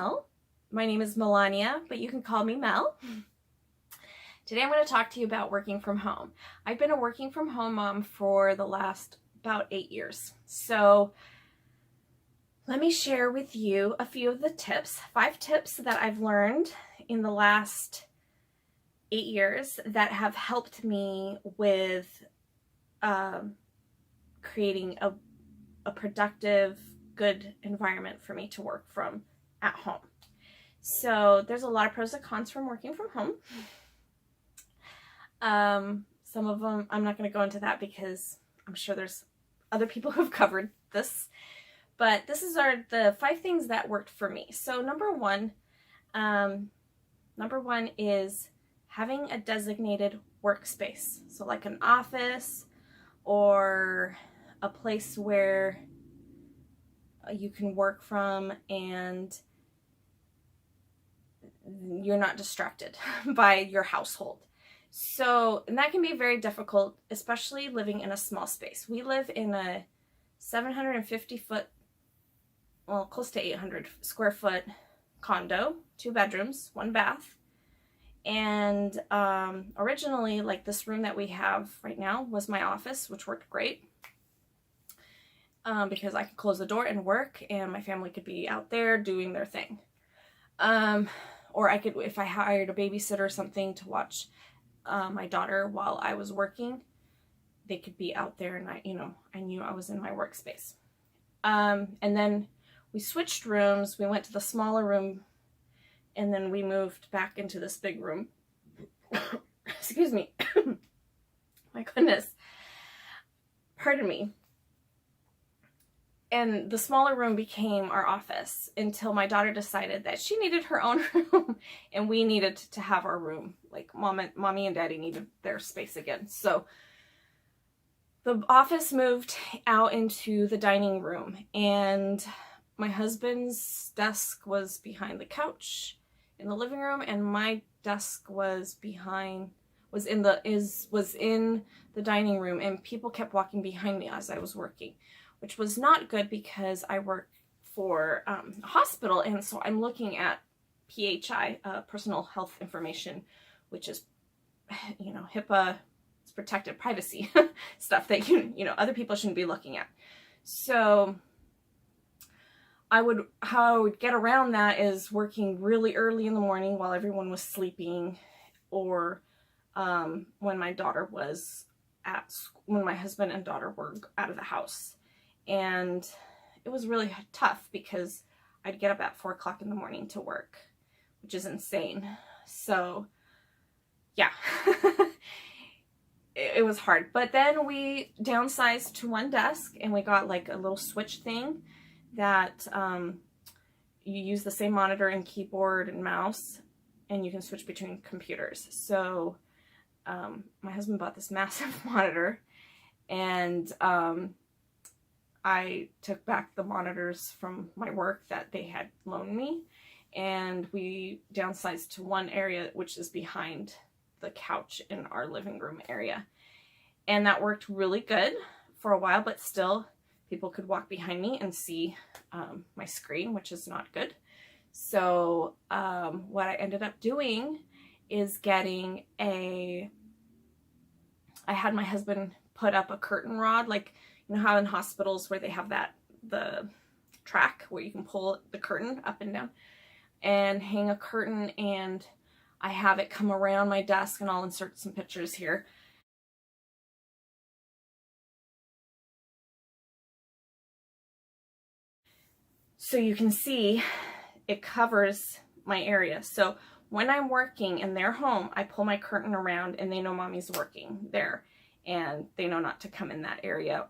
Mel. My name is Melania, but you can call me Mel. Today I'm going to talk to you about working from home. I've been a working from home mom for the last about 8 years. So let me share with you a few of the tips, 5 tips that I've learned in the last 8 years that have helped me with creating a productive, good environment for me to work from at home. So there's a lot of pros and cons from working from home. Some of them, I'm not going to go into that because I'm sure there's other people who've covered this. But this is the 5 things that worked for me. So number one is having a designated workspace. So like an office or a place where you can work from and you're not distracted by your household. So, and that can be very difficult, especially living in a small space. We live in a 750 foot, well, close to 800 square foot condo, 2 bedrooms, 1 bath. And originally, like this room that we have right now was my office, which worked great because I could close the door and work and my family could be out there doing their thing. Or I could, if I hired a babysitter or something to watch my daughter while I was working, they could be out there and I knew I was in my workspace. And then we switched rooms. We went to the smaller room and then we moved back into this big room. Excuse me. My goodness. Pardon me. And the smaller room became our office until my daughter decided that she needed her own room and we needed to have our room. Like mommy and daddy needed their space again. So the office moved out into the dining room and my husband's desk was behind the couch in the living room and my desk was in the dining room, and people kept walking behind me as I was working, which was not good because I work for a hospital, and so I'm looking at PHI, personal health information, which is, HIPAA, it's protected privacy stuff that other people shouldn't be looking at. So how I would get around that is working really early in the morning while everyone was sleeping, or when my daughter was when my husband and daughter were out of the house. And it was really tough because I'd get up at 4 o'clock in the morning to work, which is insane. So yeah, it was hard. But then we downsized to 1 desk and we got like a little switch thing that you use the same monitor and keyboard and mouse and you can switch between computers. So my husband bought this massive monitor and I took back the monitors from my work that they had loaned me, and we downsized to 1 area, which is behind the couch in our living room area. And that worked really good for a while, but still people could walk behind me and see my screen, which is not good. So what I ended up doing is I had my husband put up a curtain rod, like, you know how in hospitals where they have the track where you can pull the curtain up and down, and hang a curtain, and I have it come around my desk, and I'll insert some pictures here. So you can see it covers my area. So when I'm working and they're home, I pull my curtain around and they know mommy's working there. And they know not to come in that area,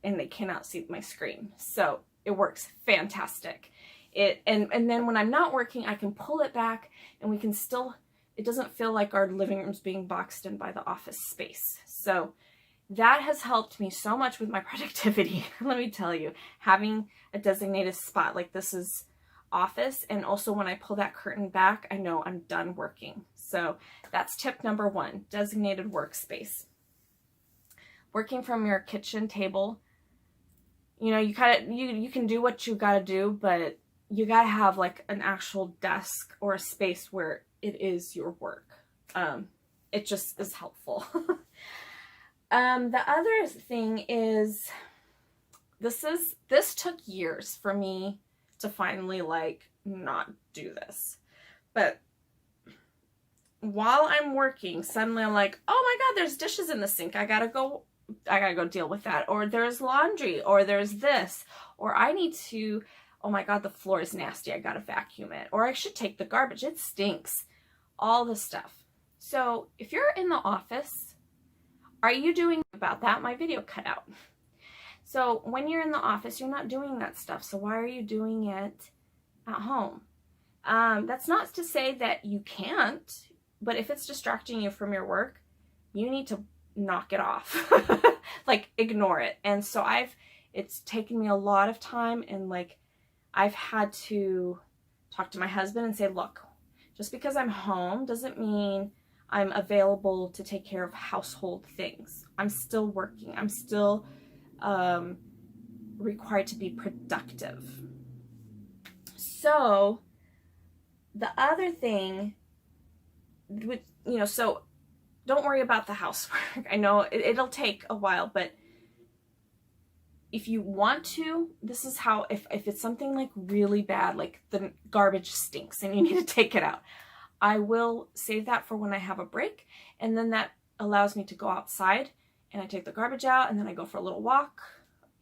and they cannot see my screen. So it works fantastic. And then when I'm not working, I can pull it back and it doesn't feel like our living room's being boxed in by the office space. So that has helped me so much with my productivity. Let me tell you, having a designated spot like this is office, and also when I pull that curtain back, I know I'm done working. So that's tip number 1, designated workspace. Working from your kitchen table, you can do what you gotta do, but you gotta have like an actual desk or a space where it is your work. It just is helpful. The other thing is, this took years for me to finally like not do this. But while I'm working, suddenly I'm like, oh my God, there's dishes in the sink. I gotta go deal with that. Or there's laundry, or there's this, or I need to, oh my God, the floor is nasty. I gotta vacuum it. Or I should take the garbage. It stinks. All this stuff. So if you're in the office, are you doing about that? My video cut out. So when you're in the office, you're not doing that stuff. So why are you doing it at home? That's not to say that you can't, but if it's distracting you from your work, you need to knock it off. Like, ignore it. And so it's taken me a lot of time, and like, I've had to talk to my husband and say, look, just because I'm home doesn't mean I'm available to take care of household things. I'm still working. I'm still required to be productive. So the other thing, so don't worry about the housework. I know it'll take a while, but if you want to, this is how, if it's something like really bad, like the garbage stinks and you need to take it out, I will save that for when I have a break. And then that allows me to go outside and I take the garbage out, and then I go for a little walk,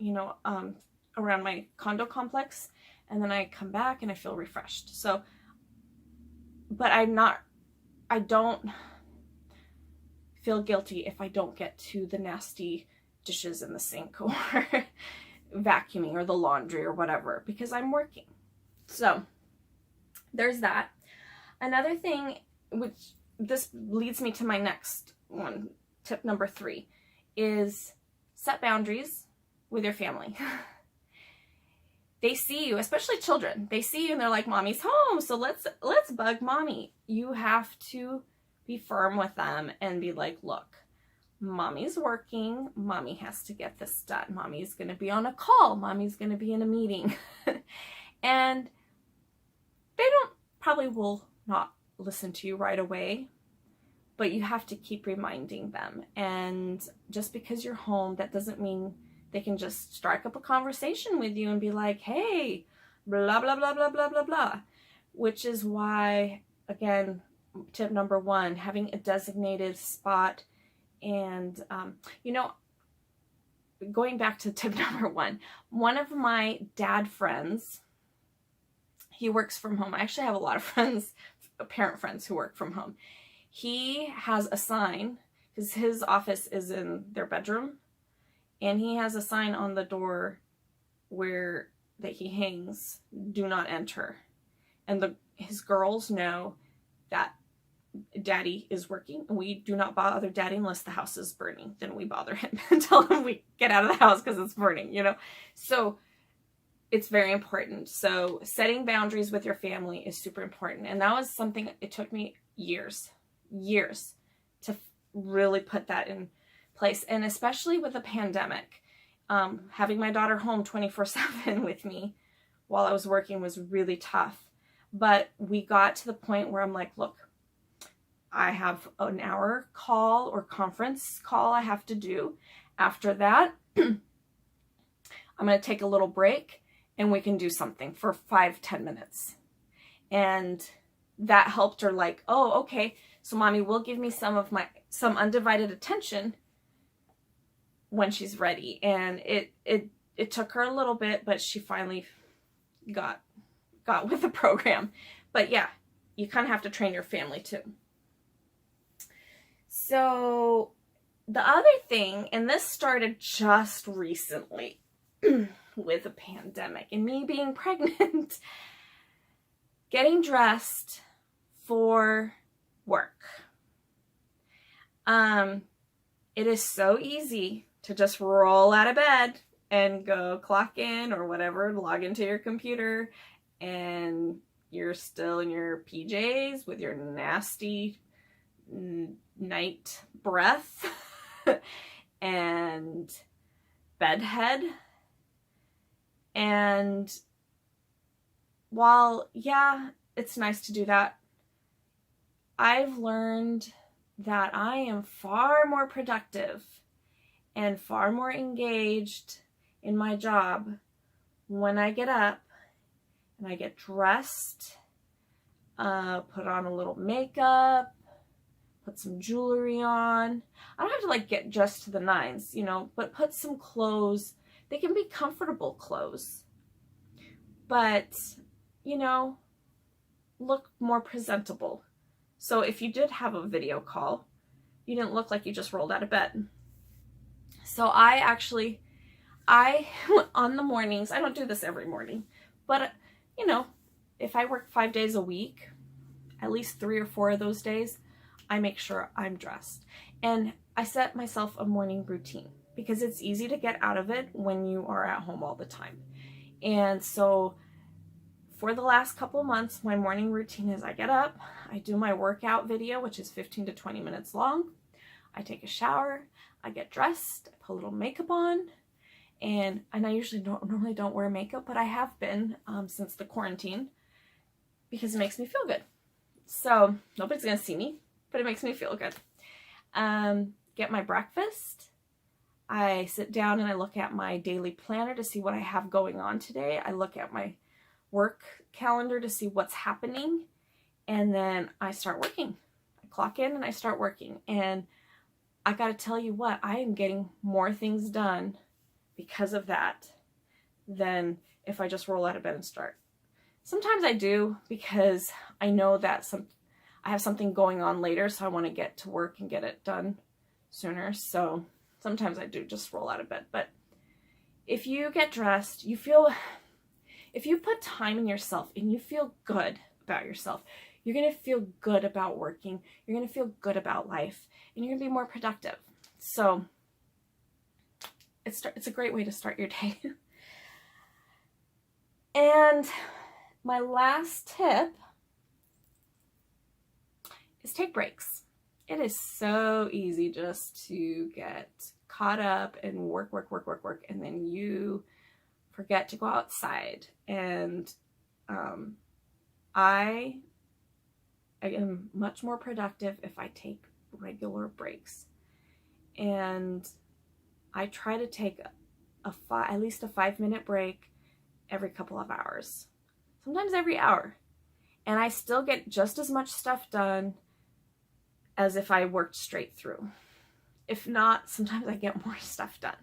around my condo complex. And then I come back and I feel refreshed. So, but I don't feel guilty if I don't get to the nasty dishes in the sink or vacuuming or the laundry or whatever, because I'm working. So there's that. Another thing, which this leads me to my next one, tip number 3, is set boundaries with your family. They see you, especially children. They see you and they're like, mommy's home, so let's bug mommy. You have to be firm with them and be like, look, mommy's working. Mommy has to get this done. Mommy's going to be on a call. Mommy's going to be in a meeting. And they probably will not listen to you right away, but you have to keep reminding them. And just because you're home, that doesn't mean they can just strike up a conversation with you and be like, hey, blah, blah, blah, blah, blah, blah, blah. Which is why, again, tip number 1, having a designated spot. And, going back to tip number 1, one of my dad friends, he works from home. I actually have a lot of friends, parent friends, who work from home. He has a sign, because his office is in their bedroom, and he has a sign on the door that he hangs, do not enter. And his girls know that daddy is working, and we do not bother daddy unless the house is burning. Then we bother him and tell him we get out of the house because it's burning, So it's very important. So setting boundaries with your family is super important. And that was something, it took me years to really put that in place. And especially with the pandemic, having my daughter home 24/7 with me while I was working was really tough. But we got to the point where I'm like, look, I have an hour call or conference call I have to do. After that, I'm going to take a little break and we can do something for 5-10 minutes. And that helped her, like, oh, okay, so mommy will give me some undivided attention when she's ready. And it took her a little bit, but she finally got with the program. But yeah, you kind of have to train your family too. So the other thing, and this started just recently with the pandemic and me being pregnant, getting dressed for work. It is so easy to just roll out of bed and go clock in or whatever, log into your computer, and you're still in your PJs with your nasty night breath and bedhead. And while, yeah, it's nice to do that, I've learned that I am far more productive and far more engaged in my job when I get up and I get dressed, put on a little makeup, put some jewelry on. I don't have to like get dressed to the nines, you know, but put some clothes. They can be comfortable clothes, but, you know, look more presentable. So if you did have a video call, you didn't look like you just rolled out of bed. So I, on the mornings, I don't do this every morning, but, you know, if I work 5 days a week, at least 3 or 4 of those days, I make sure I'm dressed. And I set myself a morning routine because it's easy to get out of it when you are at home all the time. And so for the last couple months, my morning routine is I get up, I do my workout video, which is 15 to 20 minutes long. I take a shower, I get dressed, I put a little makeup on, and I usually normally don't wear makeup, but I have been since the quarantine because it makes me feel good. So nobody's gonna see me, but it makes me feel good. Get my breakfast. I sit down and I look at my daily planner to see what I have going on today. I look at my work calendar to see what's happening, and then I start working. I clock in and I start working, and I gotta tell you what, I am getting more things done because of that than if I just roll out of bed and start. Sometimes I do because I know that I have something going on later, so I want to get to work and get it done sooner. So sometimes I do just roll out of bed. But if you get dressed, if you put time in yourself and you feel good about yourself, you're going to feel good about working. You're going to feel good about life, and you're going to be more productive. So it's a great way to start your day. And my last tip is take breaks. It is so easy just to get caught up and work, and then you forget to go outside. And I am much more productive if I take regular breaks. And I try to take at least a 5-minute break every couple of hours, sometimes every hour. And I still get just as much stuff done as if I worked straight through. If not, sometimes I get more stuff done.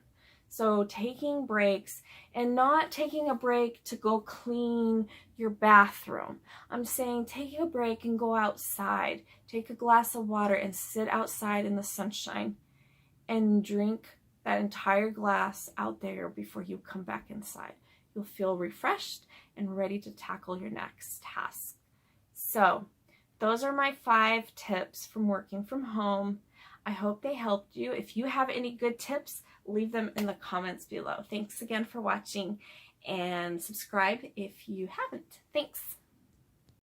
So taking breaks, and not taking a break to go clean your bathroom. I'm saying taking a break and go outside, take a glass of water and sit outside in the sunshine and drink that entire glass out there before you come back inside. You'll feel refreshed and ready to tackle your next task. So those are my 5 tips from working from home. I hope they helped you. If you have any good tips, leave them in the comments below. Thanks again for watching, and subscribe if you haven't. Thanks.